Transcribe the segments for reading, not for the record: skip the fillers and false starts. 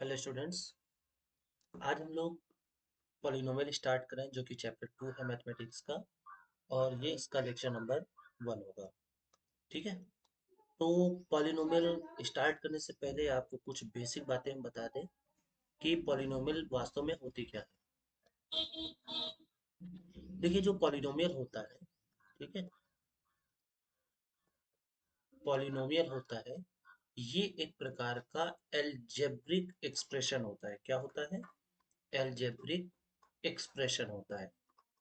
Hello students. आज हम लोग पॉलिनोमियल स्टार्ट करें जो कि चैप्टर 2 है मैथमेटिक्स का। और ये इसका लेक्चर नंबर 1 होगा। ठीक है। तो पॉलिनोमियल स्टार्ट करने से पहले आपको कुछ बेसिक बातें हम बता दें कि पॉलिनोमियल वास्तव में होती क्या है। देखिए, जो पॉलिनोमियल होता है, ठीक है, पॉलिनोमियल होता है, ये एक प्रकार का एल्जेब्रिक एक्सप्रेशन होता है। क्या होता है? एल्जेब्रिक एक्सप्रेशन होता है।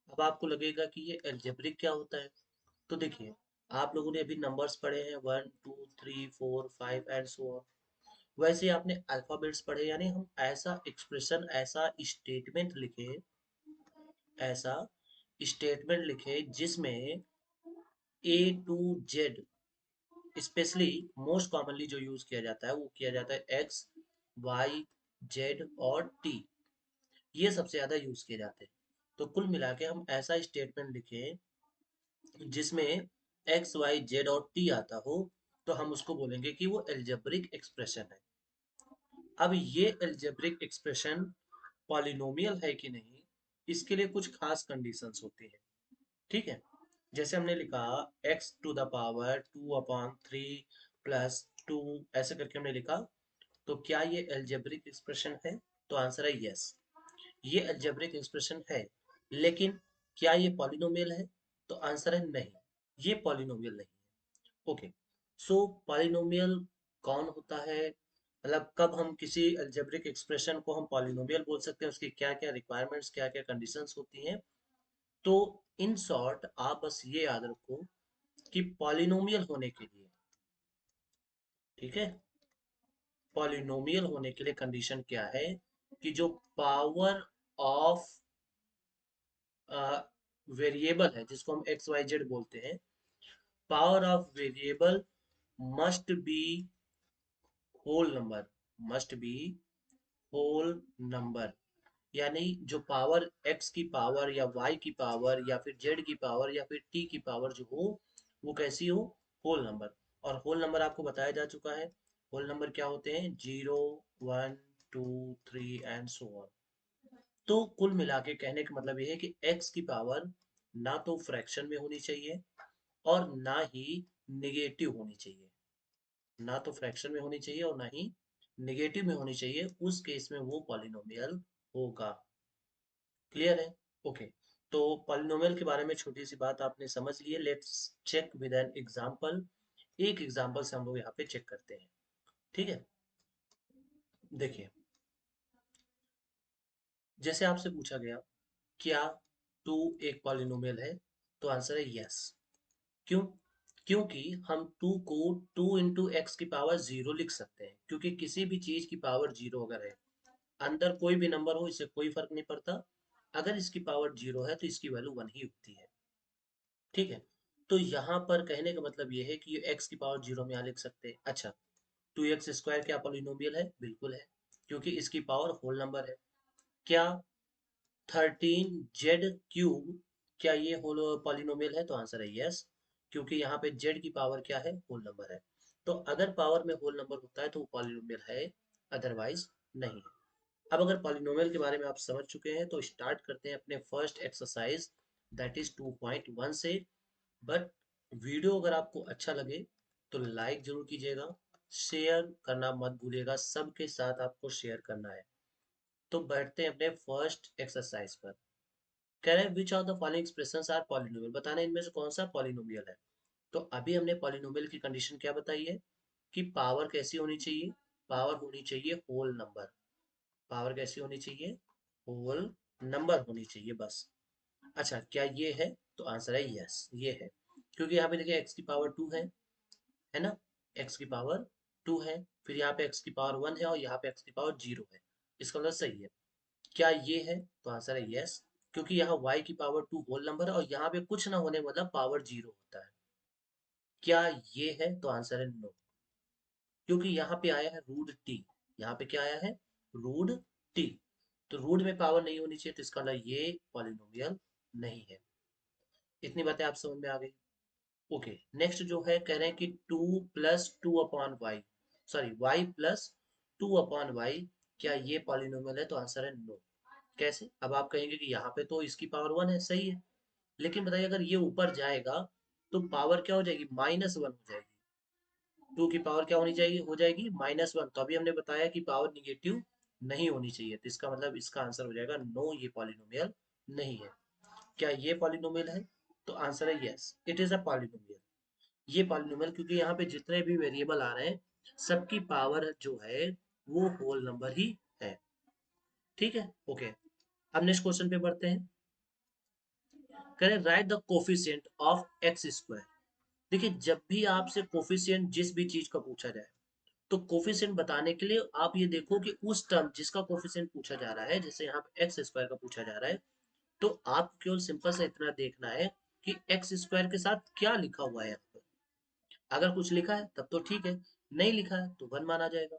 अब आपको लगेगा कि ये एल्जेब्रिक क्या होता है। तो देखिए, आप लोगों ने अभी नंबर्स पढ़े हैं 1 2 3 4 5 एंड सो ऑन। वैसे ही आपने अल्फाबेट्स पढ़े, यानी हम ऐसा एक्सप्रेशन, ऐसा स्टेटमेंट लिखे जिसमें A to Z, specially most commonly जो यूज किया जाता है वो किया जाता है एक्स, वाई, जेड और टी। ये सबसे ज्यादा यूज किए जाते हैं। तो कुल मिला के हम ऐसा स्टेटमेंट लिखे जिसमें एक्स वाई जेड और टी आता हो, तो हम उसको बोलेंगे कि वो एल्जेब्रिक एक्सप्रेशन है। अब ये एल्जेब्रिक एक्सप्रेशन पॉलिनोमियल है कि नहीं, इसके लिए कुछ खास कंडीशंस होती हैं। ठीक है। जैसे हमने लिखा X to the power 2/3 plus 2, ऐसे करके हमने लिखा। तो क्या ये एल्जेब्रिक एक्सप्रेशन है? तो आंसर है यस, ये एल्जेब्रिक एक्सप्रेशन है। लेकिन क्या ये पॉलिनोमियल है? तो आंसर है नहीं, ये पॉलिनोमियल नहीं है। ओके। सो पॉलिनोमियल कौन होता है, मतलब कब हम किसी एल्जेब्रिक एक्सप्रेशन को हम पॉलिनोमियल बोल सकते हैं, उसकी क्या क्या रिक्वायरमेंट्स, क्या क्या कंडीशंस होती हैं। तो इन शॉर्ट आप बस ये याद रखो कि पॉलिनोमियल होने के लिए, ठीक है, पॉलिनोमियल होने के लिए कंडीशन क्या है कि जो पावर ऑफ वेरिएबल है, जिसको हम एक्स वाई जेड बोलते हैं, power of variable must be whole number, must be whole number. यानी जो पावर x की पावर या y की पावर या फिर z की पावर या फिर t की पावर जो हो, वो कैसी हो? Whole number. और होल नंबर आपको बताया जा चुका है। होल नंबर क्या होते हैं? 0 1 2 3 एंड सो ऑन। तो कुल मिला के कहने का मतलब ये है कि x की पावर ना तो फ्रैक्शन में होनी चाहिए और ना ही निगेटिव होनी चाहिए। ना तो फ्रैक्शन में होनी चाहिए और ना ही नेगेटिव में होनी चाहिए, उस केस में वो पॉलिनोमियल होगा। क्लियर है? ओके। तो पॉलिनोमियल के बारे में छोटी सी बात आपने समझ ली है। Let's check with an example. एक एग्जांपल से हम लोग यहाँ पे चेक करते हैं। ठीक है। देखिए, जैसे आपसे पूछा गया क्या 2 एक पॉलिनोमियल है, तो आंसर है यस। क्यों? क्योंकि हम 2 को 2 × x की पावर 0 लिख सकते हैं, क्योंकि किसी भी चीज की पावर 0 अगर है, अंदर कोई भी नंबर हो, इससे कोई फर्क नहीं पड़ता। अगर इसकी पावर 0 है तो इसकी वैल्यू 1 ही होती है। ठीक है। तो यहाँ पर कहने का मतलब ये है कि ये x की पावर 0 में यहाँ लिख सकते हैं। अच्छा, 2x² क्या पॉलिनोमियल है? बिल्कुल है, क्योंकि इसकी पावर होल नंबर है। क्या 13z³ क्या ये होल पॉलिनोमियल है? तो आंसर है यस, क्योंकि यहाँ पे z की पावर क्या है? होल नंबर है। तो अगर पावर में होल नंबर होता है तो वो पॉलिनोमियल है, अदरवाइज नहीं है। अब अगर पॉलिनोमियल के बारे में आप समझ चुके हैं तो स्टार्ट करते हैं अपने फर्स्ट एक्सरसाइज, दैट इज 2.1 से। बट वीडियो अगर आपको अच्छा लगे तो लाइक जरूर कीजिएगा, शेयर करना मत भूलिएगा, सबके साथ आपको शेयर करना है। तो बैठते हैं अपने फर्स्ट एक्सरसाइज पर। कह रहे हैं which of the following expressions are polynomial, बताना इनमें से कौन सा पॉलिनोमियल है। तो अभी हमने पॉलिनोमियल की कंडीशन क्या बताई है कि पावर कैसी होनी चाहिए? पावर होनी चाहिए होल नंबर। पावर कैसी होनी चाहिए? होल नंबर होनी चाहिए, बस। अच्छा, क्या ये है? तो आंसर है यस, ये है। क्योंकि यहाँ पे देखिए x की पावर 2 है ना, x की पावर 2 है, फिर यहाँ पे x की पावर 1 है और यहाँ पे x की पावर 0 है। इसका मतलब सही है। क्या ये है? तो आंसर है यस, क्योंकि यहाँ y की पावर 2 होल नंबर है और यहाँ पे कुछ ना होने मतलब पावर 0 होता है। क्या ये है? तो आंसर है नो, क्योंकि यहाँ पे आया है रूट टी। यहाँ पे क्या आया है? Root T. तो रूट में पावर नहीं होनी चाहिए, तो इसका मतलब ये पॉलिनोमियल नहीं है। इतनी बातें आप समझ में आ गई। ओके। नेक्स्ट जो है, कह रहे हैं कि 2 + 2/y, सॉरी y + 2/y क्या ये पॉलिनोमियल है? तो आंसर है नो। कैसे? अब आप कहेंगे कि यहाँ पे तो इसकी पावर 1 है, सही है, लेकिन बताइए अगर ये ऊपर जाएगा तो पावर क्या हो जाएगी? -1 हो जाएगी। 2 की पावर क्या होनी चाहिए? हो जाएगी -1। तो अभी हमने बताया कि पावर निगेटिव नहीं होनी चाहिए, तो इसका मतलब इसका आंसर हो जाएगा नो, ये पॉलिनोमियल नहीं है। क्या ये पॉलिनोमियल है? तो आंसर है yes, it is a polynomial. ये पॉलिनोमियल, क्योंकि यहाँ पे जितने भी वेरिएबल आ रहे हैं सबकी पावर जो है वो होल नंबर ही है। ठीक है, ओके। अब नेक्स्ट क्वेश्चन पे बढ़ते हैं। करें right the coefficient of x square. देखिए, जब भी आपसे कोफिशिएंट जिस भी चीज का पूछा जाए, तो कोफिशिएंट बताने के लिए आप ये देखो कि उस टर्म जिसका कोफिशिएंट पूछा जा रहा है, जैसे यहाँ पे एक्स स्क्वायर का पूछा जा रहा है, तो आप केवल सिंपल से इतना देखना है कि एक्स स्क्वायर के साथ क्या लिखा हुआ है यहाँ पर। अगर कुछ लिखा है तब तो ठीक है, नहीं लिखा है तो 1 माना जाएगा।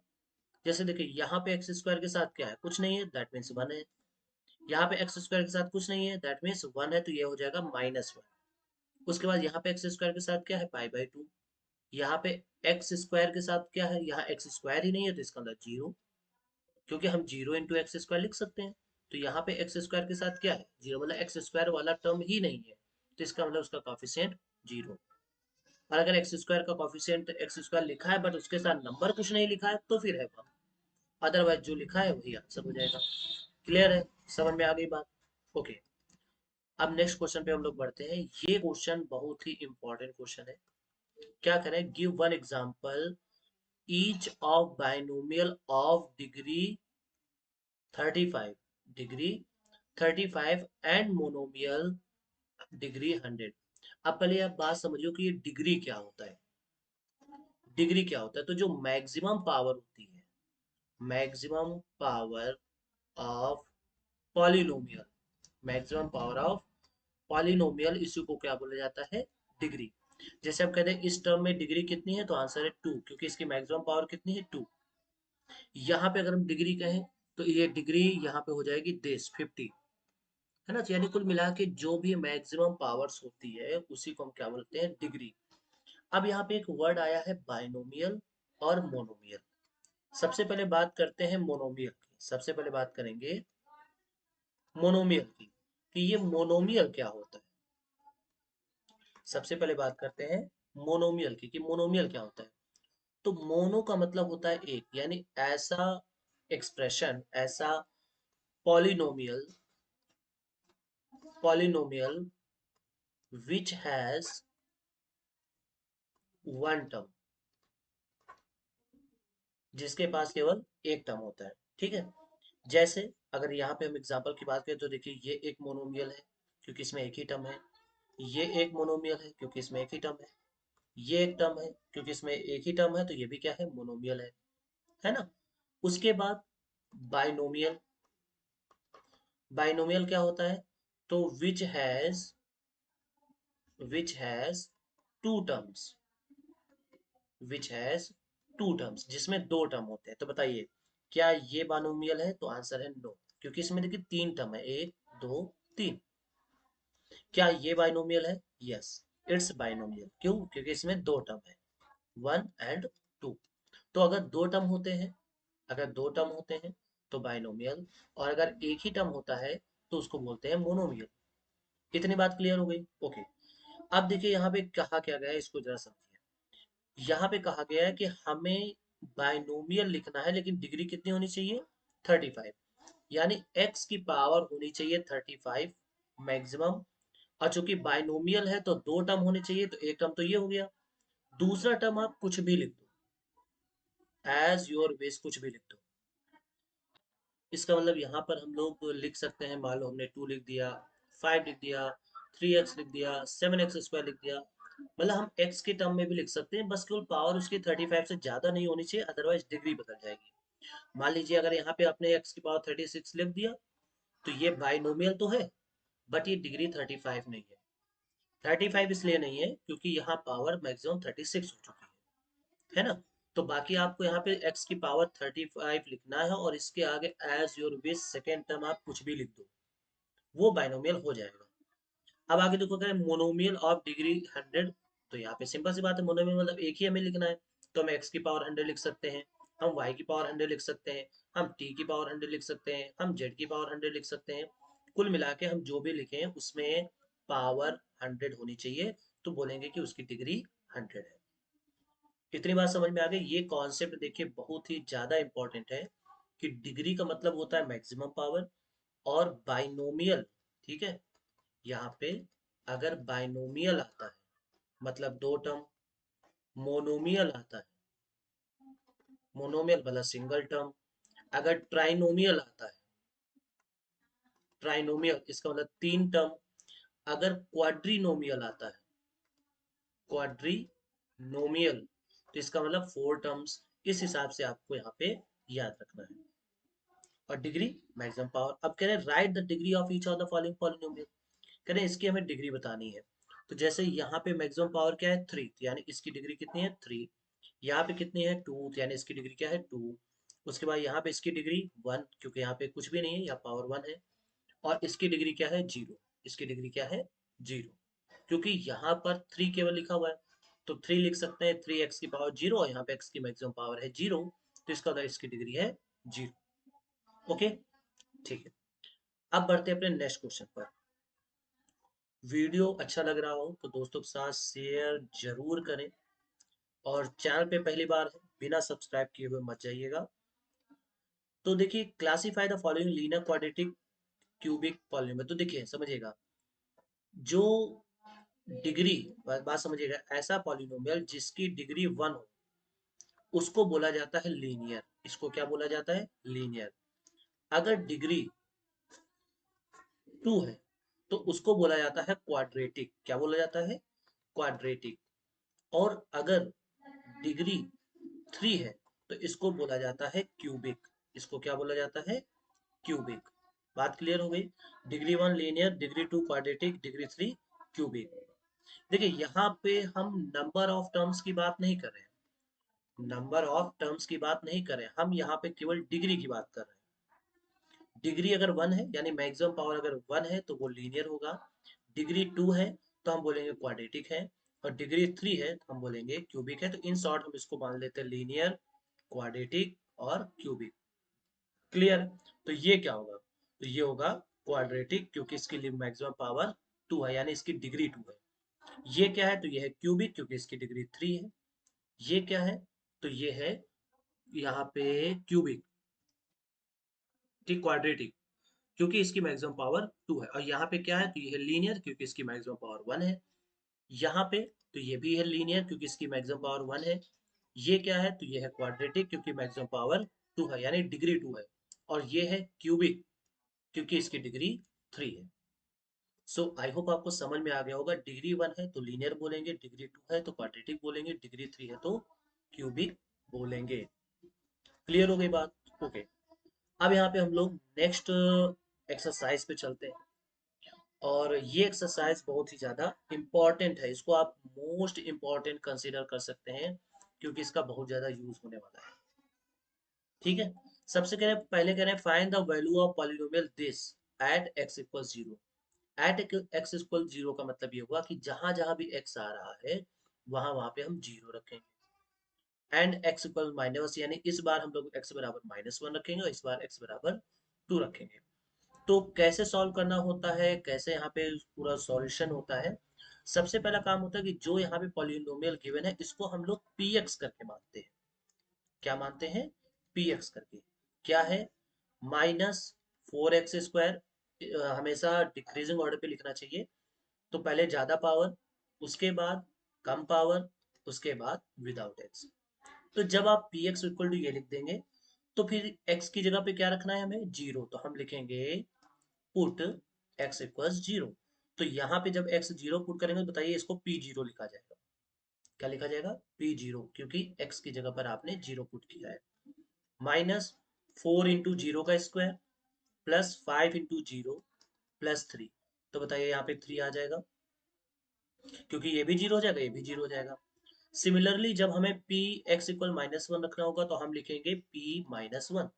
जैसे देखिए, यहाँ पे एक्स स्क्वायर के साथ क्या है? कुछ नहीं है, दैट मीन्स 1 है। यहाँ पे एक्स स्क्वायर के साथ कुछ नहीं है, दैट मीन्स 1 है, तो ये हो जाएगा -1। उसके बाद यहाँ पे एक्स स्क्वायर के साथ क्या है? पाई/2। यहाँ पे एक्स स्क्वायर के साथ क्या है? यहाँ एक्स स्क्वायर ही नहीं है, तो इसका मतलब 0, क्योंकि हम 0 इंटू एक्स स्क्वायर लिख सकते हैं। तो यहाँ पे एक्स स्क्वायर के साथ क्या है? 0, मतलब एक्स स्क्वायर वाला टर्म ही नहीं है, तो इसका मतलब उसका कॉफिशिएंट 0। और अगर एक्स स्क्वायर का कॉफिशिएंट एक्स स्क्वायर लिखा है बट उसके साथ नंबर कुछ नहीं लिखा है, तो फिर है 1। अदरवाइज जो लिखा है वही आंसर हो जाएगा। क्लियर है? समझ में आ गई बात? ओके। अब नेक्स्ट क्वेश्चन पे हम लोग बढ़ते हैं। ये क्वेश्चन बहुत ही इंपॉर्टेंट क्वेश्चन है। क्या करें? Give one example each of binomial of degree 35, degree 35 and monomial degree 100। अब पहले आप बात समझो कि ये डिग्री क्या होता है। डिग्री क्या होता है? तो जो मैक्सिमम पावर होती है, maximum power of polynomial, maximum power of polynomial, इसी को क्या बोला जाता है? डिग्री। जैसे हम कहते हैं इस टर्म में डिग्री कितनी है, तो आंसर है 2, क्योंकि इसकी मैक्सिमम पावर कितनी है? 2। यहाँ पे अगर हम डिग्री कहें तो ये डिग्री यहाँ पे हो जाएगी दिस 50, है ना? तो यानी कुल मिला के जो भी मैक्सिमम पावर्स होती है उसी को हम क्या बोलते हैं? डिग्री। अब यहाँ पे एक वर्ड आया है बाइनोमियल और मोनोमियल। सबसे पहले बात करते हैं मोनोमियल की, सबसे पहले बात करेंगे मोनोमियल की, कि ये मोनोमियल क्या होता है। सबसे पहले बात करते हैं मोनोमियल की, कि मोनोमियल क्या होता है। तो मोनो का मतलब होता है एक, यानी ऐसा एक्सप्रेशन, ऐसा polynomial, polynomial which has one term, जिसके पास केवल एक टर्म होता है। ठीक है? जैसे अगर यहाँ पे हम एग्जांपल की बात करें तो देखिए, ये एक मोनोमियल है क्योंकि इसमें एक ही टर्म है। ये एक मोनोमियल है क्योंकि इसमें एक ही टर्म है। ये एक टर्म है क्योंकि इसमें एक ही टर्म है, तो ये भी क्या है? मोनोमियल है ना? उसके बाद बाइनोमियल, बाइनोमियल क्या होता है? तो which has two terms, which has two terms, जिसमें दो टर्म होते हैं। तो बताइए, क्या ये बाइनोमियल है? तो आंसर है नो, क्योंकि इसमें देखिए 3 टर्म है, 1 2 3। क्या ये बाइनोमियल है? Yes, it's binomial. क्यों? क्योंकि इसमें दो टर्म है, 1 एंड 2। तो अगर दो टर्म होते हैं, अगर दो टर्म होते हैं तो बाइनोमियल, और अगर एक ही टर्म होता है तो उसको बोलते हैं मोनोमियल। इतनी बात क्लियर हो गई? ओके। अब देखिए यहाँ पे कहा क्या गया है, इसको जरा समझिए। यहाँ पे कहा गया है कि हमें बाइनोमियल लिखना है, लेकिन डिग्री कितनी होनी चाहिए? 35, यानी x की पावर होनी चाहिए 35 मैक्सिमम। और चूंकि बाइनोमियल है तो दो टर्म होने चाहिए, तो एक टर्म तो ये हो गया, दूसरा टर्म आप कुछ भी लिख दो, एज योर विश, कुछ भी लिख दो। इसका मतलब यहाँ पर हम लोग लिख सकते हैं, मान लो हमने 2 लिख दिया, 5 लिख दिया, 3x लिख दिया, 7x² लिख दिया। मतलब हम x के टर्म में भी लिख सकते हैं, बस केवल पावर उसकी 35 से ज्यादा नहीं होनी चाहिए, अदरवाइज डिग्री बदल जाएगी। मान लीजिए अगर यहाँ पे आपने x की पावर 36 लिख दिया, तो ये बाइनोमियल तो है, बट ये डिग्री 35 नहीं है। 35 इसलिए नहीं है क्योंकि यहाँ पावर मैक्सिमम 36 हो चुकी है ना? तो बाकी आपको यहाँ पे x की पावर 35 लिखना है, और इसके आगे as your wish second term आप कुछ भी लिख दो, वो बाइनोमियल हो जाएगा। अब आगे देखो, करें मोनोमियल ऑफ डिग्री 100। तो यहाँ पे सिंपल सी बात है, मोनोमियल मतलब एक ही हमें लिखना है, तो हम x की पावर 100 लिख सकते हैं। हम y की पावर 100 लिख सकते हैं, हम t की पावर 100 लिख सकते हैं, हम z की पावर 100 लिख सकते हैं। कुल मिला के हम जो भी लिखें उसमें पावर 100 होनी चाहिए, तो बोलेंगे कि उसकी डिग्री 100 है। इतनी बात समझ में आ गई। ये कॉन्सेप्ट देखिए बहुत ही ज्यादा इंपॉर्टेंट है कि डिग्री का मतलब होता है मैक्सिमम पावर, और बाइनोमियल, ठीक है, यहाँ पे अगर बाइनोमियल आता है मतलब दो टर्म, मोनोमियल आता है, मोनोमियल मतलब सिंगल टर्म, अगर ट्राइनोमियल आता है, ट्राइनोमियल इसका मतलब तीन टर्म, अगर क्वाड्रीनोमियल आता है, क्वाड्रीनोमियल, तो इसका मतलब फोर टर्म्स। इस हिसाब से आपको यहाँ पे याद रखना है। और डिग्री मैक्सिमम पावर। अब कह रहे हैं right the degree of each of the following polynomial, कह रहे हैं इसकी हमें डिग्री बतानी है। तो जैसे यहाँ पे मैक्सिमम पावर क्या है 3, यानी इसकी डिग्री कितनी है 3। यहाँ पे कितनी है 2, यानी इसकी डिग्री क्या है 2। उसके बाद यहाँ पे इसकी डिग्री 1, क्योंकि यहाँ पे कुछ भी नहीं है, यहाँ पावर 1 है। और इसकी डिग्री क्या है 0, इसकी डिग्री क्या है 0, क्योंकि यहाँ पर 3 केवल लिखा हुआ है, तो 3 लिख सकते हैं, 3x की पावर 0, और यहाँ पे x की मैक्सिमम पावर है 0, तो इसका मतलब इसकी डिग्री है 0। ओके, ठीक है। अब बढ़ते हैं अपने नेक्स्ट क्वेश्चन पर। वीडियो अच्छा लग रहा हो तो दोस्तों के साथ शेयर जरूर करें, और चैनल पे पहली बार है बिना सब्सक्राइब किए हुए मत जाइएगा। तो देखिए classify the following linear quadratic cubic polynomial. तो देखिए समझिएगा, जो डिग्री, बात समझिएगा, ऐसा पॉलिनोमियल जिसकी डिग्री 1 हो उसको बोला जाता है लीनियर। इसको क्या बोला जाता है लीनियर। अगर डिग्री 2 है तो उसको बोला जाता है क्वाड्रेटिक। क्या बोला जाता है क्वाड्रेटिक। और अगर डिग्री 3 है तो इसको बोला जाता है क्यूबिक। इसको क्या बोला जाता है क्यूबिक। बात क्लियर हो गई। Degree 1 linear, degree 2 quadratic, degree 3 cubic. देखिए यहाँ पे हम नंबर ऑफ टर्म्स की बात नहीं कर रहे हैं, नंबर ऑफ टर्म्स की बात नहीं कर रहे हैं, हम यहाँ पे केवल डिग्री की बात कर रहे हैं। डिग्री अगर 1 है यानी मैक्सिमम पावर अगर 1 है तो वो लीनियर होगा, डिग्री 2 है तो हम बोलेंगे क्वाड्रेटिक है, और डिग्री 3 है तो हम बोलेंगे क्यूबिक है। तो इन शॉर्ट हम इसको मान लेते हैं लीनियर, क्वाड्रेटिक और क्यूबिक। क्लियर। तो ये क्या होगा, तो ये होगा क्वाड्रेटिक, क्योंकि इसकी मैक्सिमम पावर 2 है यानी इसकी डिग्री 2 है। ये क्या है, तो ये है क्यूबिक क्योंकि इसकी डिग्री 3 है। ये क्या है, तो ये है यहाँ पे क्यूबिक, ठीक, क्वाड्रेटिक क्योंकि इसकी मैक्सिमम पावर 2 है। और यहाँ पे क्या है, तो ये है लीनियर क्योंकि इसकी मैक्सिमम पावर 1 है। यहाँ पे तो ये भी है लीनियर क्योंकि इसकी मैक्सिमम पावर 1 है। ये क्या है, तो ये है क्वाड्रेटिक क्योंकि मैक्सिमम पावर 2 है यानी डिग्री 2 है। और ये है क्यूबिक क्योंकि इसकी डिग्री 3 है। सो आई होप आपको समझ में आ गया होगा। डिग्री 1 है तो लीनियर बोलेंगे, डिग्री 2 है तो क्वाड्रेटिक बोलेंगे, डिग्री 3 है तो क्यूबिक बोलेंगे। क्लियर हो गई बात। ओके, अब यहाँ पे हम लोग नेक्स्ट एक्सरसाइज पे चलते हैं। और ये एक्सरसाइज बहुत ही ज़्यादा इम्पॉर्टेंट है, इसको आप मोस्ट इम्पॉर्टेंट कंसीडर कर सकते हैं क्योंकि इसका बहुत ज़्यादा यूज होने वाला है। ठीक है, सबसे कह रहे हैं, पहले कह रहे हैं find the value of polynomial this at x equal 0। At x equal 0 का मतलब ये हुआ कि जहां जहां भी x आ रहा है वहां वहां पे हम 0 रखेंगे। एंड x इक्वल माइनस, यानी इस बार हम लोग x बराबर -1 रखेंगे और इस बार x बराबर 2 रखेंगे। तो कैसे सॉल्व करना होता है, कैसे यहाँ पे पूरा सॉल्यूशन होता है। सबसे पहला काम होता है कि जो यहाँ पे पॉलिनोमियल गिवन है इसको हम लोग px करके मानते हैं। क्या मानते हैं, px करके। क्या है, -4x²। हमेशा डिक्रीजिंग ऑर्डर पे लिखना चाहिए। तो पहले ज्यादा पावर, उसके बाद कम पावर, उसके बाद विदाउट x। तो जब आप px इक्वल टू ये लिख देंगे तो फिर x की जगह पे क्या रखना है हमें 0, तो हम लिखेंगे पुट x इक्वल 0। तो यहाँ पे जब x 0 पुट करेंगे तो बताइए इसको p0 लिखा जाएगा। क्या लिखा जाएगा p0, क्योंकि x की जगह पर आपने 0 पुट किया है। -4 × 0 का स्क्वायर +5 × 0 +3। तो बताइए यहाँ पे 3 आ जाएगा, क्योंकि ये भी 0 हो जाएगा, ये भी 0 हो जाएगा। सिमिलरली जब हमें p x इक्वल -1 रखना होगा तो हम लिखेंगे p-1।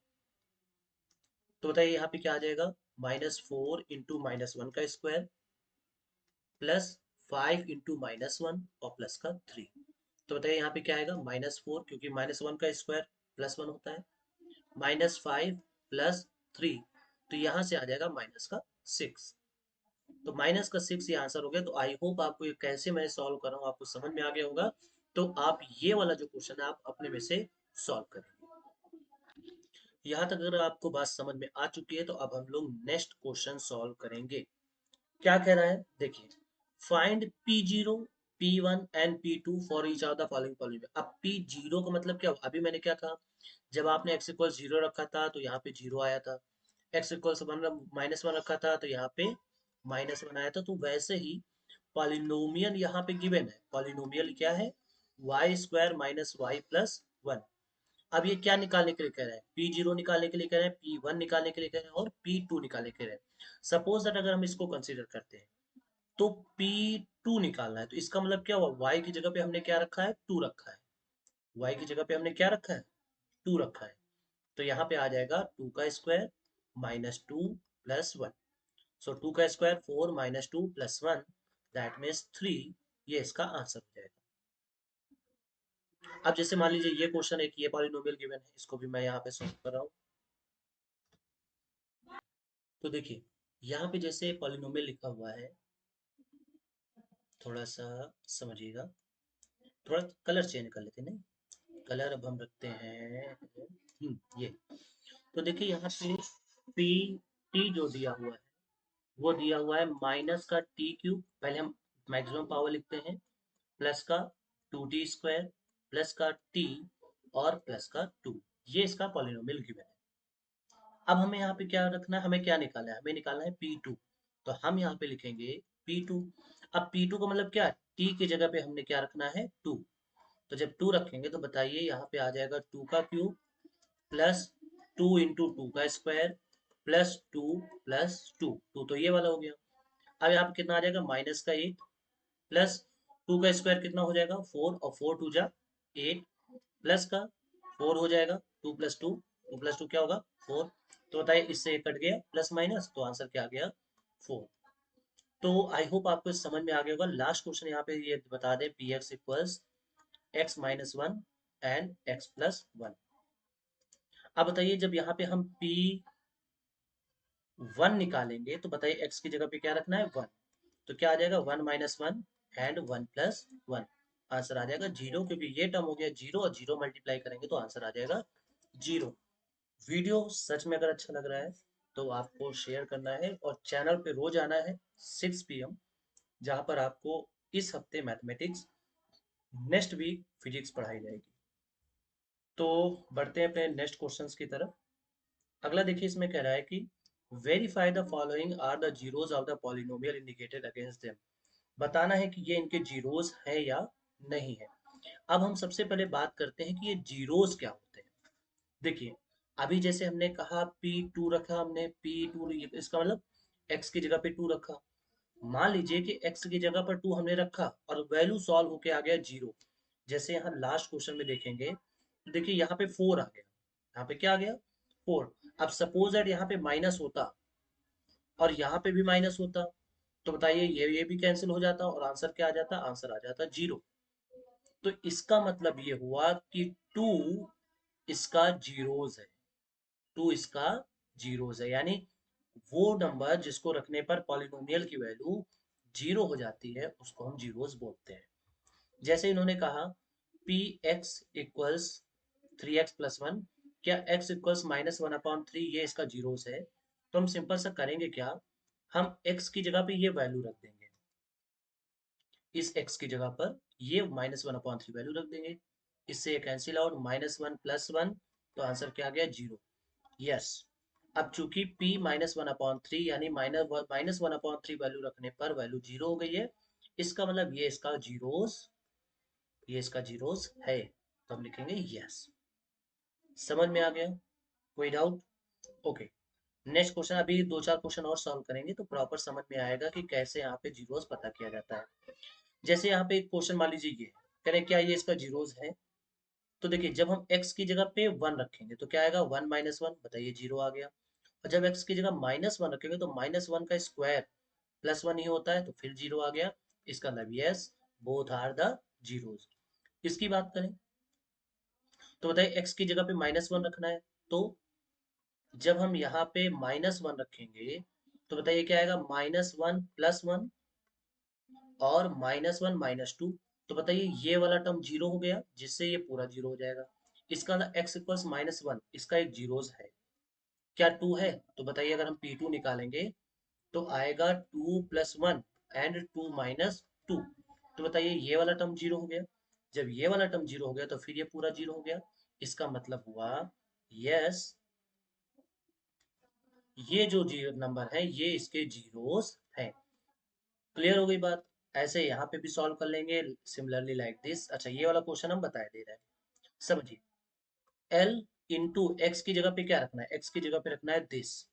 तो बताइए यहाँ पे क्या आ जाएगा, -4 × -1 का स्क्वायर +5 × -1 और प्लस का 3। तो बताइए यहाँ पे क्या आएगा, -4 क्योंकि -1 का स्क्वायर +1 होता है, -5 +3, तो यहाँ से आ जाएगा -6। तो -6 ये आंसर हो गया। तो आई होप आपको ये कैसे मैं सॉल्व कर रहा हूँ आपको समझ में आ गया होगा। तो आप ये वाला जो क्वेश्चन है आप अपने में से सॉल्व करेंगे। यहाँ तक अगर आपको बात समझ में आ चुकी है तो अब हम लोग नेक्स्ट क्वेश्चन सॉल्व करेंगे। क्या कह रहा है देखिए, find P0, P1 and P2 for each of the following polynomial. अब P0 का मतलब क्या हुआ? अभी मैंने क्या कहा, जब आपने x इक्वल 0 रखा था तो यहाँ पे 0 आया था, x इक्वल -1 रखा था तो यहाँ पे -1 आया था। तो वैसे ही पॉलिनोमियल यहाँ पे गिवन है। पॉलिनोमियल क्या है? y² - y + 1। अब ये क्या निकालने के लिए कह रहे हैं? P0 निकालने के लिए कह रहे हैं, P1 निकालने के लिए कह रहे हैं और P2 निकालने के लिए कह रहे हैं। सपोज दैट अगर हम इसको कंसीडर करते हैं तो P2 निकालना है, तो इसका मतलब क्या हुआ? y की जगह पे हमने क्या रखा है? 2 रखा है। y की जगह पे हमने क्या रखा है? 2 रखा है। तो यहाँ पे आ जाएगा 2 का स्क्वायर -2 + 1। सो 2 का स्क्वायर 4 -2 + 1 दैट मीन्स 3। ये इसका आंसर हो जाएगा। अब जैसे मान लीजिए ये क्वेश्चन है कि ये पॉलिनोमियल गिवन है, इसको भी मैं यहाँ पे सॉल्व कर रहा हूँ। तो देखिए यहाँ पे जैसे पॉलिनोमियल लिखा हुआ है, थोड़ा सा समझिएगा, थोड़ा कलर चेंज कर लेते हैं। नहीं, कलर अब हम रखते हैं ये। तो देखिए यहाँ पे पी टी जो दिया हुआ है वो दिया हुआ है -t³ पहले हम मैक्सिमम पावर लिखते हैं, प्लस का 2t² प्लस का t और प्लस का 2। ये इसका पॉलिनोमियल गिवन है। अब हमें यहाँ पे क्या रखना है? हमें क्या निकालना है? हमें निकालना है P2। तो हम यहाँ पे लिखेंगे P2। अब P2 का मतलब क्या है? t की जगह पे हमने क्या रखना है? 2। तो जब 2 रखेंगे तो बताइए यहाँ पे आ जाएगा 2 का क्यूब प्लस 2 इंटू 2 का स्क्वायर प्लस 2 प्लस 2। 2 तो ये वाला हो गया। अब यहाँ पे कितना आ जाएगा? -8 प्लस 2 का स्क्वायर कितना हो जाएगा? 4 और 4 2 जा 8 प्लस का 4 हो जाएगा 2 + 2। 2 + 2 क्या होगा? 4। तो बताइए इससे कट गया प्लस माइनस, तो आंसर क्या आ गया? 4। तो आई होप आपको समझ में आ गया होगा। लास्ट क्वेश्चन यहाँ पे ये बता दें, px equals x - 1 and x + 1। अब बताइए जब यहाँ पे हम P1 निकालेंगे तो बताइए x की जगह पे क्या रखना है? 1। तो क्या आ जाएगा? 1 - 1 एंड 1 + 1। आंसर आ जाएगा 0, क्योंकि ये टर्म हो गया 0 और 0 मल्टीप्लाई करेंगे तो आंसर आ जाएगा 0। वीडियो सच में अगर अच्छा लग रहा है तो आपको शेयर करना है और चैनल पे रोज आना है 6 PM, जहां पर आपको इस हफ्ते मैथमेटिक्स, नेक्स्ट वीक फिजिक्स पढ़ाई जाएगी। तो बढ़ते हैं अपने नेक्स्ट क्वेश्चंस की तरफ। अगला देखिए इसमें कह रहा है कि verify the following are the zeros of the polynomial indicated against them. बताना है कि ये इनके जीरोस है या नहीं है। अब हम सबसे पहले बात करते हैं कि ये जीरोस क्या होते हैं। देखिए अभी जैसे हमने कहा P2 रखा, हमने P2, इसका मतलब x की जगह पे 2 रखा। मान लीजिए कि x की जगह पर 2 हमने रखा और वैल्यू सॉल्व होके आ गया 0। जैसे यहाँ लास्ट क्वेश्चन में देखेंगे, देखिए यहाँ पे 4 आ गया। यहाँ पे क्या आ गया? 4। अब सपोज दैट यहाँ पे माइनस होता और यहाँ पे भी माइनस होता, तो बताइए ये भी कैंसिल हो जाता और आंसर क्या आ जाता? आंसर आ जाता 0। तो इसका मतलब ये हुआ कि 2 इसका जीरोज है। 2 इसका जीरोज है, यानी वो नंबर जिसको रखने पर पॉलिनोमियल की वैल्यू 0 हो जाती है उसको हम जीरोज बोलते हैं। जैसे इन्होंने कहा px इक्वल्स 3x + 1, क्या x इक्वल्स -1/3 ये इसका जीरोस है? तो हम सिंपल सा करेंगे क्या, हम x की जगह पे ये वैल्यू रख देंगे, इस x की जगह पर ये -1/3 वैल्यू रख देंगे। इससे कैंसिल आउट, -1 + 1, तो आंसर क्या आ गया? 0। यस। अब चूंकि p -1/3 यानी -1/3 वैल्यू रखने पर वैल्यू 0 हो गई है, इसका मतलब ये इसका जीरोस है। तो हम लिखेंगे यस। समझ में आ गया? कोई डाउट? ओके। नेक्स्ट क्वेश्चन, अभी 2 4 क्वेश्चन और सॉल्व करेंगे तो प्रॉपर समझ में आएगा कि कैसे यहाँ पे जीरोस पता किया जाता है। जैसे यहाँ पे एक क्वेश्चन मान लीजिए ये कह रहे क्या ये इसका जीरोस है? तो देखिए जब हम x की जगह पे 1 रखेंगे तो क्या आएगा? 1 - 1, बताइए 0 आ गया। और जब x की जगह -1 रखेंगे तो -1 का स्क्वायर +1 ही होता है, तो फिर 0 आ गया। इसका मतलब yes, both are the zeros. इसकी बात करें तो बताइए x की जगह पे -1 रखना है, तो जब हम यहाँ पे -1 रखेंगे तो बताइए क्या आएगा, -1 +1 और -1 -2। तो बताइए ये वाला टर्म जीरो हो गया, जिससे ये पूरा जीरो हो जाएगा। इसका ना x इक्वल्स -1, इसका एक जीरोस है, क्या 2 है? तो बताइए अगर हम P2 निकालेंगे तो आएगा 2 + 1 एंड 2 - 2। तो बताइए ये वाला टर्म जीरो हो गया। जब ये वाला टर्म जीरो हो गया तो फिर ये पूरा जीरो हो गया। इसका मतलब हुआ यस, ये जो जीरो नंबर है ये इसके जीरोस हैं। क्लियर हो गई बात? ऐसे यहाँ पे भी सॉल्व कर लेंगे सिमिलरली लाइक दिस। अच्छा ये वाला क्वेश्चन हम बता दे रहे हैं, समझिए। L इंटू एक्स की जगह पे क्या रखना है, x की जगह पे रखना है दिस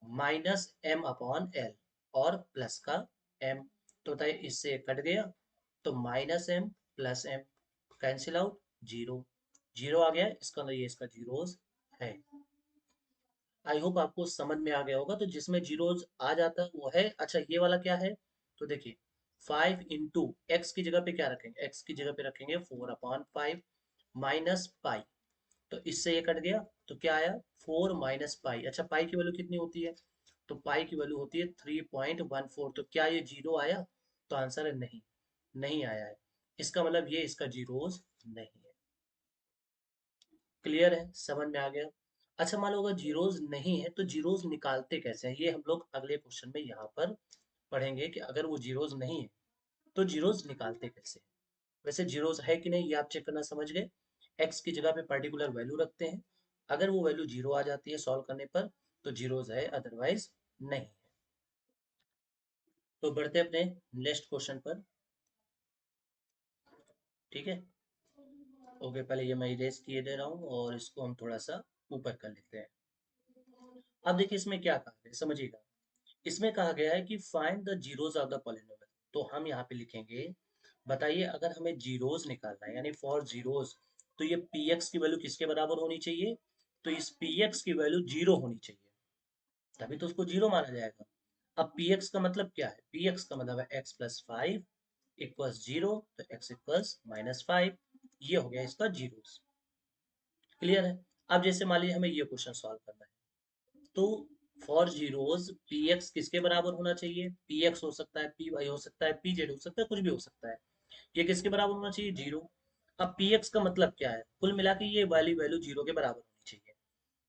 -m/l और प्लस का m। तो बताइए इससे कट गया तो -m + m cancel out, zero. Zero आ गया, इसका मतलब ये इसका जीरोस है। आई होप आपको समझ में आ गया होगा। तो जिसमें जीरोस आ जाता है वो है। अच्छा ये वाला क्या है, तो देखिए 5 इंटू एक्स की जगह पे क्या रखेंगे, x की जगह पे रखेंगे 4/5 माइनस पाई। तो इससे ये कट गया तो क्या आया, 4 - पाई। अच्छा पाई की वैल्यू कितनी होती है, तो पाई की वैल्यू होती है 3.14। तो क्या ये जीरो आया, तो आंसर है नहीं, नहीं आया है। इसका मतलब ये इसका जीरोस नहीं है। क्लियर है, समझ में आ गया? अच्छा मान लो अगर जीरोस नहीं है तो जीरोस निकालते कैसे हैं, ये हम लोग अगले क्वेश्चन में यहाँ पर पढ़ेंगे कि अगर वो जीरोस नहीं है तो जीरोस निकालते कैसे हैं। वैसे जीरोस है कि नहीं ये आप चेक करना समझ गए। एक्स की जगह पे पर्टिकुलर वैल्यू रखते हैं, अगर वो वैल्यू जीरो आ जाती है सॉल्व करने पर तो जीरोस है, अदरवाइज नहीं है। तो बढ़ते अपने नेक्स्ट क्वेश्चन पर। ठीक है, ओके पहले ये मैं इरेज किए दे रहा हूँ और इसको हम थोड़ा सा ऊपर कर लेते हैं। अब देखिए इसमें क्या कहा है समझिएगा। इसमें कहा गया है कि find the zeros of the polynomial. तो हम यहाँ पे लिखेंगे, बताइए अगर हमें जीरोस निकालना है यानी फॉर जीरोस, तो ये px की वैल्यू किसके बराबर होनी चाहिए, तो इस px की वैल्यू जीरो होनी चाहिए, तभी तो उसको जीरो माना जाएगा। अब px का मतलब क्या है, px का मतलब है x + 5 इक्वल्स जीरो, तो x इक्वल्स -5। ये हो गया इसका जीरोस। क्लियर है? अब जैसे मान लीजिए हमें ये क्वेश्चन सॉल्व करना है, तो फॉर जीरोस पी एक्स किसके बराबर होना चाहिए, पी एक्स हो सकता है, पी वाई हो सकता है, पी जेड हो सकता है, कुछ भी हो सकता है। ये किसके बराबर होना चाहिए, जीरो। अब पी एक्स का मतलब क्या है, कुल मिला के ये वाली वैल्यू जीरो के बराबर होनी चाहिए।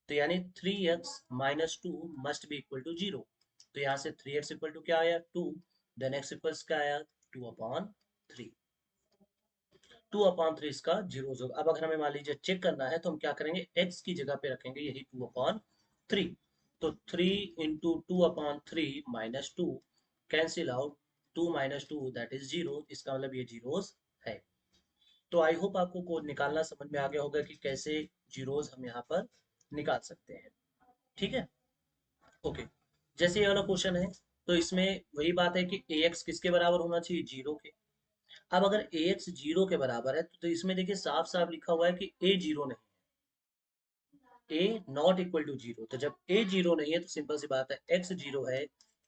तो यानी 3x - 2 must be equal to zero. तो यहाँ से 3x इक्वल टू क्या आया, 2। देन x इक्वल्स क्या आया, 2/3। 2/3 इसका जीरो होगा। अब अगर हमें मान लीजिए चेक करना है तो हम क्या करेंगे, x की जगह पे रखेंगे यही 2/3। तो 3 into 2/3 -2 cancel out, 2 - 2 that is zero. इसका मतलब ये जीरोस है। तो आई होप आपको कोड निकालना समझ में आ गया होगा कि कैसे जीरोस हम यहाँ पर निकाल सकते हैं। ठीक है, ओके। जैसे ये वाला क्वेश्चन है तो इसमें वही बात है कि ax किसके बराबर होना चाहिए, जीरो के। अब अगर ax जीरो के बराबर है तो इसमें देखिए साफ साफ लिखा हुआ है कि a जीरो नहीं है, a not equal to zero. तो जब a जीरो नहीं है तो सिंपल सी बात है x जीरो है,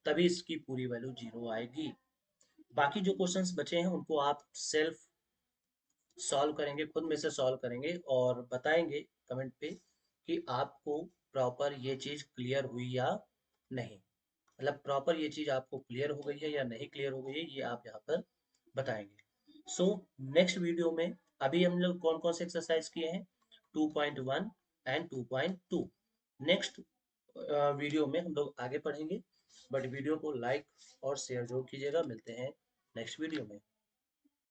तभी इसकी पूरी वैल्यू जीरो आएगी। बाकी जो क्वेश्चंस बचे हैं उनको आप सेल्फ सॉल्व करेंगे, खुद में से सॉल्व करेंगे और बताएंगे कमेंट पे कि आपको प्रॉपर ये चीज क्लियर हुई या नहीं। मतलब प्रॉपर ये चीज आपको क्लियर हो गई है या नहीं क्लियर हो गई है, ये आप यहाँ पर बताएंगे। सो नेक्स्ट वीडियो में अभी हम लोग कौन कौन से एक्सरसाइज किए हैं, 2.1 एंड 2.2। नेक्स्ट वीडियो में हम लोग आगे पढ़ेंगे। बट वीडियो को लाइक और शेयर जरूर कीजिएगा। मिलते हैं नेक्स्ट वीडियो में।